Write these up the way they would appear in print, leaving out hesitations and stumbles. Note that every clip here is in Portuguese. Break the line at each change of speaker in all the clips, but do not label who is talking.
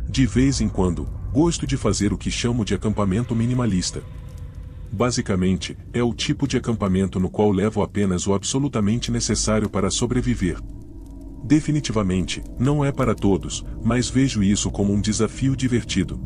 De vez em quando, gosto de fazer o que chamo de acampamento minimalista. Basicamente, é o tipo de acampamento no qual levo apenas o absolutamente necessário para sobreviver. Definitivamente, não é para todos, mas vejo isso como um desafio divertido.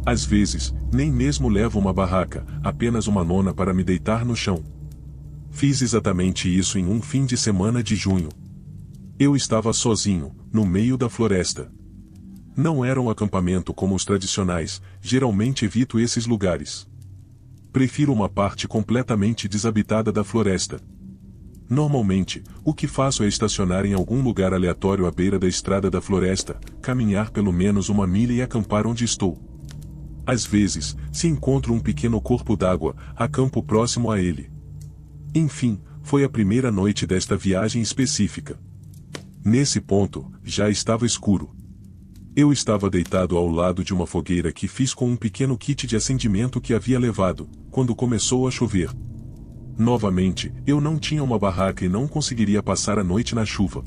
Às vezes, nem mesmo levo uma barraca, apenas uma lona para me deitar no chão. Fiz exatamente isso em um fim de semana de junho. Eu estava sozinho, no meio da floresta. Não era um acampamento como os tradicionais, geralmente evito esses lugares. Prefiro uma parte completamente desabitada da floresta. Normalmente, o que faço é estacionar em algum lugar aleatório à beira da estrada da floresta, caminhar pelo menos 1 milha e acampar onde estou. Às vezes, se encontro um pequeno corpo d'água, acampo próximo a ele. Enfim, foi a primeira noite desta viagem específica. Nesse ponto, já estava escuro. Eu estava deitado ao lado de uma fogueira que fiz com um pequeno kit de acendimento que havia levado, quando começou a chover. Novamente, eu não tinha uma barraca e não conseguiria passar a noite na chuva.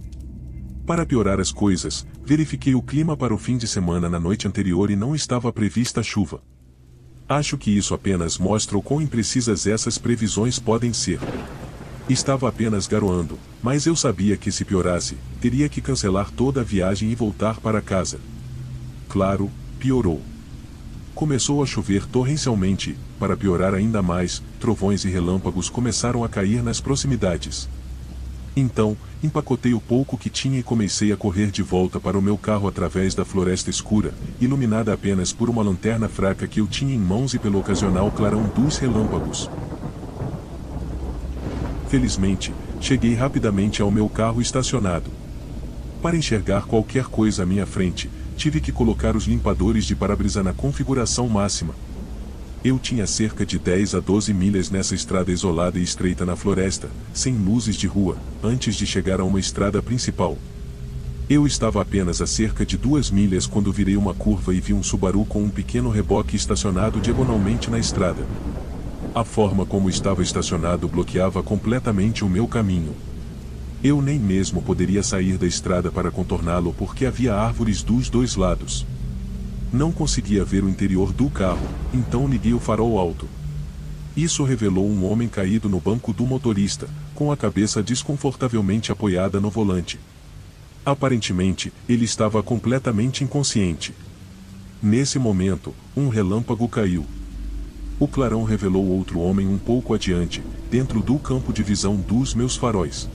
Para piorar as coisas, verifiquei o clima para o fim de semana na noite anterior e não estava prevista chuva. Acho que isso apenas mostra o quão imprecisas essas previsões podem ser. Estava apenas garoando, mas eu sabia que se piorasse, teria que cancelar toda a viagem e voltar para casa. Claro, piorou. Começou a chover torrencialmente, para piorar ainda mais, trovões e relâmpagos começaram a cair nas proximidades. Então, empacotei o pouco que tinha e comecei a correr de volta para o meu carro através da floresta escura, iluminada apenas por uma lanterna fraca que eu tinha em mãos e pelo ocasional clarão dos relâmpagos. Felizmente, cheguei rapidamente ao meu carro estacionado. Para enxergar qualquer coisa à minha frente, tive que colocar os limpadores de para-brisa na configuração máxima. Eu tinha cerca de 10 a 12 milhas nessa estrada isolada e estreita na floresta, sem luzes de rua, antes de chegar a uma estrada principal. Eu estava apenas a cerca de 2 milhas quando virei uma curva e vi um Subaru com um pequeno reboque estacionado diagonalmente na estrada. A forma como estava estacionado bloqueava completamente o meu caminho. Eu nem mesmo poderia sair da estrada para contorná-lo porque havia árvores dos dois lados. Não conseguia ver o interior do carro, então liguei o farol alto. Isso revelou um homem caído no banco do motorista, com a cabeça desconfortavelmente apoiada no volante. Aparentemente, ele estava completamente inconsciente. Nesse momento, um relâmpago caiu. O clarão revelou outro homem um pouco adiante, dentro do campo de visão dos meus faróis.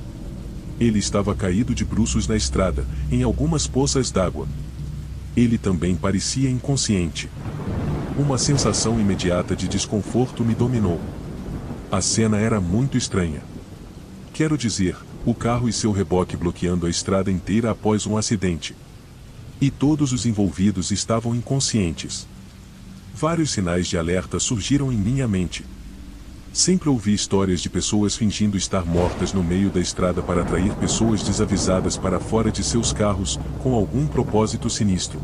Ele estava caído de bruços na estrada, em algumas poças d'água. Ele também parecia inconsciente. Uma sensação imediata de desconforto me dominou. A cena era muito estranha. Quero dizer, o carro e seu reboque bloqueando a estrada inteira após um acidente. E todos os envolvidos estavam inconscientes. Vários sinais de alerta surgiram em minha mente. Sempre ouvi histórias de pessoas fingindo estar mortas no meio da estrada para atrair pessoas desavisadas para fora de seus carros, com algum propósito sinistro.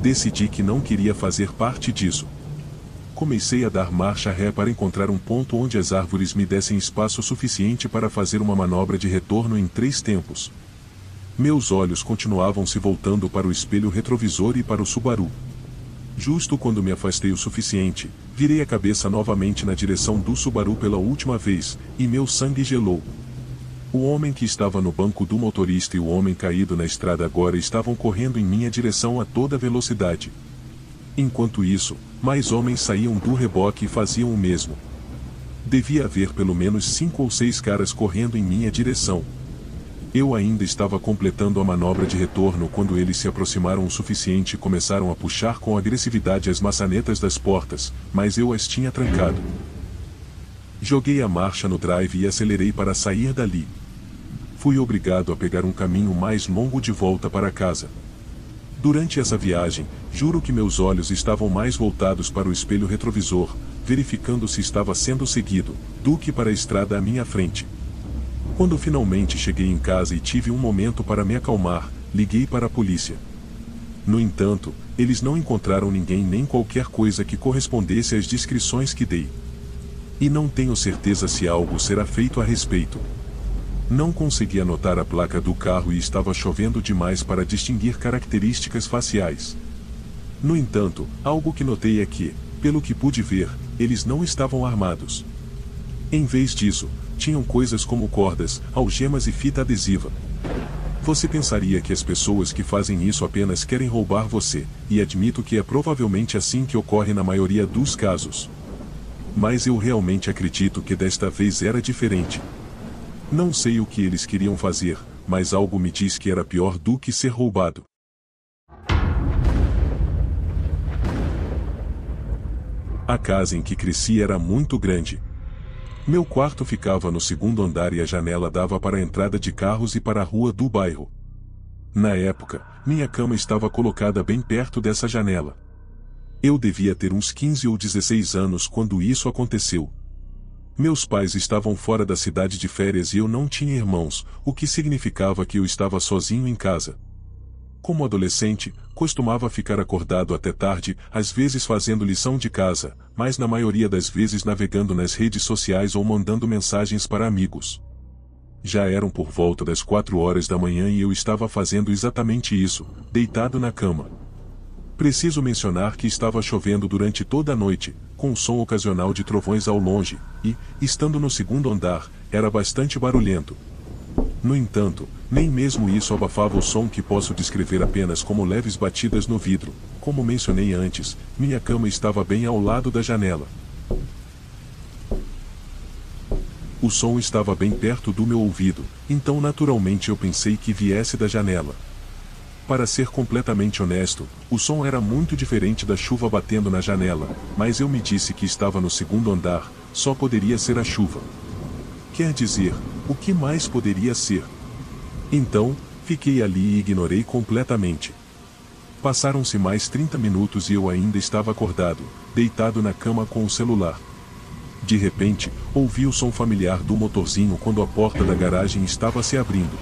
Decidi que não queria fazer parte disso. Comecei a dar marcha ré para encontrar um ponto onde as árvores me dessem espaço suficiente para fazer uma manobra de retorno em 3 tempos. Meus olhos continuavam se voltando para o espelho retrovisor e para o Subaru. Justo quando me afastei o suficiente, virei a cabeça novamente na direção do Subaru pela última vez, e meu sangue gelou. O homem que estava no banco do motorista e o homem caído na estrada agora estavam correndo em minha direção a toda velocidade. Enquanto isso, mais homens saíam do reboque e faziam o mesmo. Devia haver pelo menos 5 ou 6 caras correndo em minha direção. Eu ainda estava completando a manobra de retorno quando eles se aproximaram o suficiente e começaram a puxar com agressividade as maçanetas das portas, mas eu as tinha trancado. Joguei a marcha no drive e acelerei para sair dali. Fui obrigado a pegar um caminho mais longo de volta para casa. Durante essa viagem, juro que meus olhos estavam mais voltados para o espelho retrovisor, verificando se estava sendo seguido, do que para a estrada à minha frente. Quando finalmente cheguei em casa e tive um momento para me acalmar, liguei para a polícia. No entanto, eles não encontraram ninguém nem qualquer coisa que correspondesse às descrições que dei. E não tenho certeza se algo será feito a respeito. Não consegui anotar a placa do carro e estava chovendo demais para distinguir características faciais. No entanto, algo que notei é que, pelo que pude ver, eles não estavam armados. Em vez disso, tinham coisas como cordas, algemas e fita adesiva. Você pensaria que as pessoas que fazem isso apenas querem roubar você, e admito que é provavelmente assim que ocorre na maioria dos casos. Mas eu realmente acredito que desta vez era diferente. Não sei o que eles queriam fazer, mas algo me diz que era pior do que ser roubado. A casa em que cresci era muito grande. Meu quarto ficava no segundo andar e a janela dava para a entrada de carros e para a rua do bairro. Na época, minha cama estava colocada bem perto dessa janela. Eu devia ter uns 15 ou 16 anos quando isso aconteceu. Meus pais estavam fora da cidade de férias e eu não tinha irmãos, o que significava que eu estava sozinho em casa. Como adolescente, costumava ficar acordado até tarde, às vezes fazendo lição de casa, mas na maioria das vezes navegando nas redes sociais ou mandando mensagens para amigos. Já eram por volta das 4 horas da manhã e eu estava fazendo exatamente isso, deitado na cama. Preciso mencionar que estava chovendo durante toda a noite, com um som ocasional de trovões ao longe, e, estando no segundo andar, era bastante barulhento. No entanto, nem mesmo isso abafava o som que posso descrever apenas como leves batidas no vidro. Como mencionei antes, minha cama estava bem ao lado da janela. O som estava bem perto do meu ouvido, então naturalmente eu pensei que viesse da janela. Para ser completamente honesto, o som era muito diferente da chuva batendo na janela, mas eu me disse que estava no segundo andar, só poderia ser a chuva. Quer dizer, o que mais poderia ser? Então, fiquei ali e ignorei completamente. Passaram-se mais 30 minutos e eu ainda estava acordado, deitado na cama com o celular. De repente, ouvi o som familiar do motorzinho quando a porta da garagem estava se abrindo.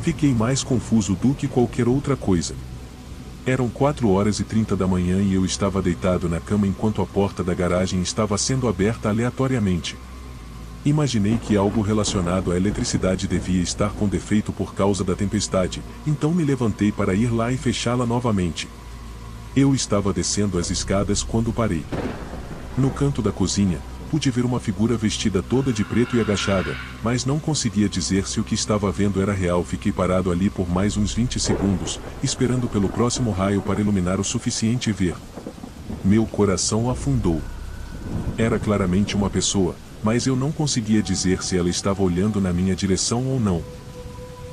Fiquei mais confuso do que qualquer outra coisa. Eram 4h30 da manhã e eu estava deitado na cama enquanto a porta da garagem estava sendo aberta aleatoriamente. Imaginei que algo relacionado à eletricidade devia estar com defeito por causa da tempestade, então me levantei para ir lá e fechá-la novamente. Eu estava descendo as escadas quando parei. No canto da cozinha, pude ver uma figura vestida toda de preto e agachada, mas não conseguia dizer se o que estava vendo era real. Fiquei parado ali por mais uns 20 segundos, esperando pelo próximo raio para iluminar o suficiente e ver. Meu coração afundou. Era claramente uma pessoa, mas eu não conseguia dizer se ela estava olhando na minha direção ou não.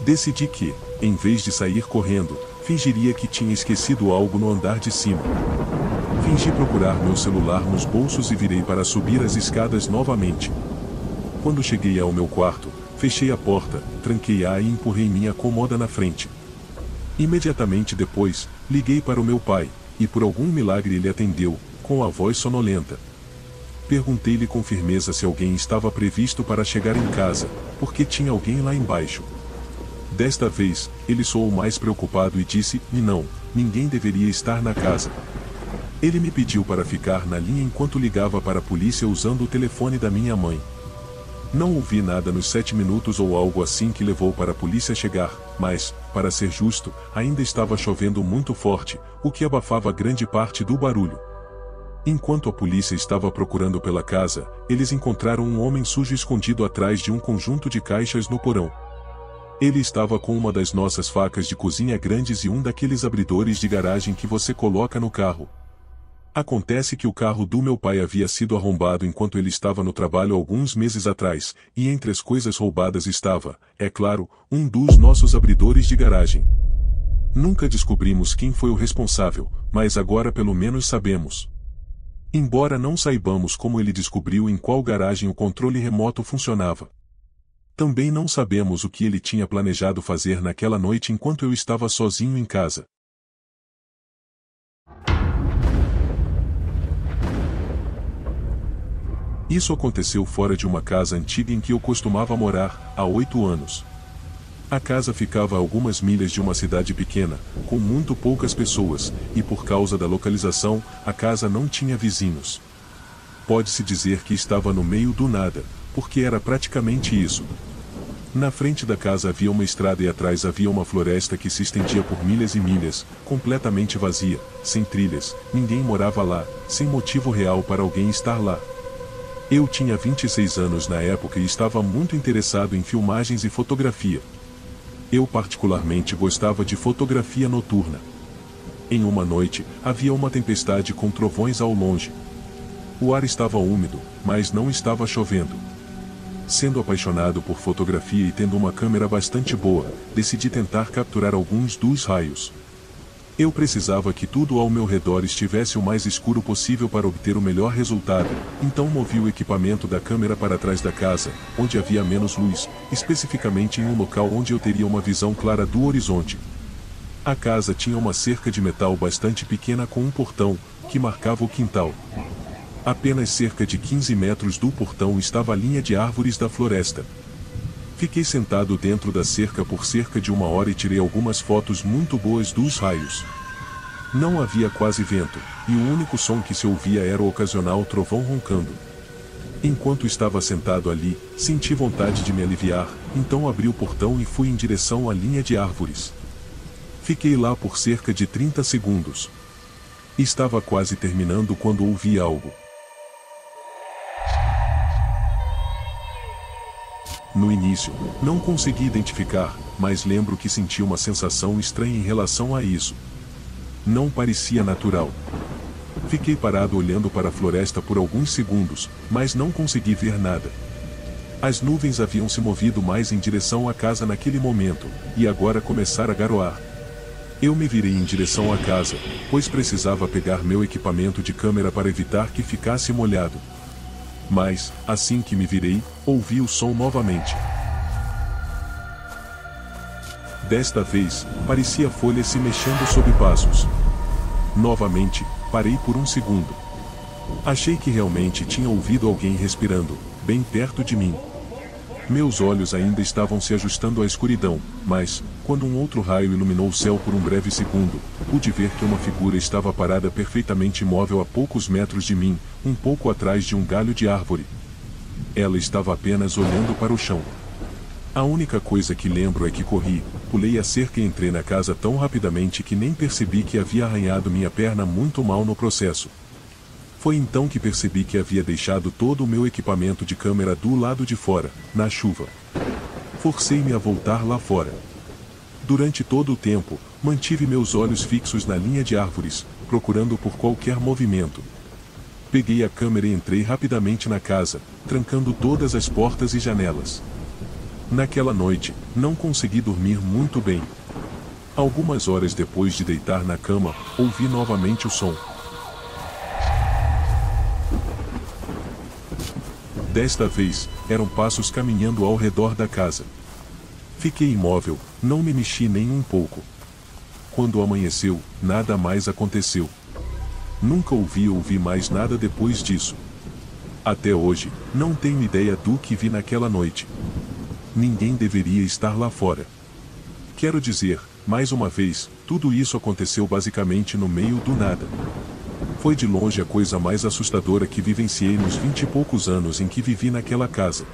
Decidi que, em vez de sair correndo, fingiria que tinha esquecido algo no andar de cima. Fingi procurar meu celular nos bolsos e virei para subir as escadas novamente. Quando cheguei ao meu quarto, fechei a porta, tranquei-a e empurrei minha cômoda na frente. Imediatamente depois, liguei para o meu pai, e por algum milagre ele atendeu, com a voz sonolenta. Perguntei-lhe com firmeza se alguém estava previsto para chegar em casa, porque tinha alguém lá embaixo. Desta vez, ele soou mais preocupado e disse: não, ninguém deveria estar na casa. Ele me pediu para ficar na linha enquanto ligava para a polícia usando o telefone da minha mãe. Não ouvi nada nos 7 minutos ou algo assim que levou para a polícia chegar, mas, para ser justo, ainda estava chovendo muito forte, o que abafava grande parte do barulho. Enquanto a polícia estava procurando pela casa, eles encontraram um homem sujo escondido atrás de um conjunto de caixas no porão. Ele estava com uma das nossas facas de cozinha grandes e um daqueles abridores de garagem que você coloca no carro. Acontece que o carro do meu pai havia sido arrombado enquanto ele estava no trabalho alguns meses atrás, e entre as coisas roubadas estava, é claro, um dos nossos abridores de garagem. Nunca descobrimos quem foi o responsável, mas agora pelo menos sabemos. Embora não saibamos como ele descobriu em qual garagem o controle remoto funcionava. Também não sabemos o que ele tinha planejado fazer naquela noite enquanto eu estava sozinho em casa. Isso aconteceu fora de uma casa antiga em que eu costumava morar, há 8 anos. A casa ficava a algumas milhas de uma cidade pequena, com muito poucas pessoas, e por causa da localização, a casa não tinha vizinhos. Pode-se dizer que estava no meio do nada, porque era praticamente isso. Na frente da casa havia uma estrada e atrás havia uma floresta que se estendia por milhas e milhas, completamente vazia, sem trilhas, ninguém morava lá, sem motivo real para alguém estar lá. Eu tinha 26 anos na época e estava muito interessado em filmagens e fotografia. Eu particularmente gostava de fotografia noturna. Em uma noite, havia uma tempestade com trovões ao longe. O ar estava úmido, mas não estava chovendo. Sendo apaixonado por fotografia e tendo uma câmera bastante boa, decidi tentar capturar alguns dos raios. Eu precisava que tudo ao meu redor estivesse o mais escuro possível para obter o melhor resultado, então movi o equipamento da câmera para trás da casa, onde havia menos luz, especificamente em um local onde eu teria uma visão clara do horizonte. A casa tinha uma cerca de metal bastante pequena com um portão, que marcava o quintal. Apenas cerca de 15 metros do portão estava a linha de árvores da floresta. Fiquei sentado dentro da cerca por cerca de 1 hora e tirei algumas fotos muito boas dos raios. Não havia quase vento, e o único som que se ouvia era o ocasional trovão roncando. Enquanto estava sentado ali, senti vontade de me aliviar, então abri o portão e fui em direção à linha de árvores. Fiquei lá por cerca de 30 segundos. Estava quase terminando quando ouvi algo. No início, não consegui identificar, mas lembro que senti uma sensação estranha em relação a isso. Não parecia natural. Fiquei parado olhando para a floresta por alguns segundos, mas não consegui ver nada. As nuvens haviam se movido mais em direção à casa naquele momento, e agora começara a garoar. Eu me virei em direção à casa, pois precisava pegar meu equipamento de câmera para evitar que ficasse molhado. Mas, assim que me virei, ouvi o som novamente. Desta vez, parecia folhas se mexendo sob passos. Novamente, parei por um segundo. Achei que realmente tinha ouvido alguém respirando, bem perto de mim. Meus olhos ainda estavam se ajustando à escuridão, mas, quando um outro raio iluminou o céu por um breve segundo, pude ver que uma figura estava parada perfeitamente imóvel a poucos metros de mim, um pouco atrás de um galho de árvore. Ela estava apenas olhando para o chão. A única coisa que lembro é que corri, pulei a cerca e entrei na casa tão rapidamente que nem percebi que havia arranhado minha perna muito mal no processo. Foi então que percebi que havia deixado todo o meu equipamento de câmera do lado de fora, na chuva. Forcei-me a voltar lá fora. Durante todo o tempo, mantive meus olhos fixos na linha de árvores, procurando por qualquer movimento. Peguei a câmera e entrei rapidamente na casa, trancando todas as portas e janelas. Naquela noite, não consegui dormir muito bem. Algumas horas depois de deitar na cama, ouvi novamente o som. Desta vez, eram passos caminhando ao redor da casa. Fiquei imóvel, não me mexi nem um pouco. Quando amanheceu, nada mais aconteceu. Nunca ouvi mais nada depois disso. Até hoje, não tenho ideia do que vi naquela noite. Ninguém deveria estar lá fora. Quero dizer, mais uma vez, tudo isso aconteceu basicamente no meio do nada. Foi de longe a coisa mais assustadora que vivenciei nos 20 e poucos anos em que vivi naquela casa.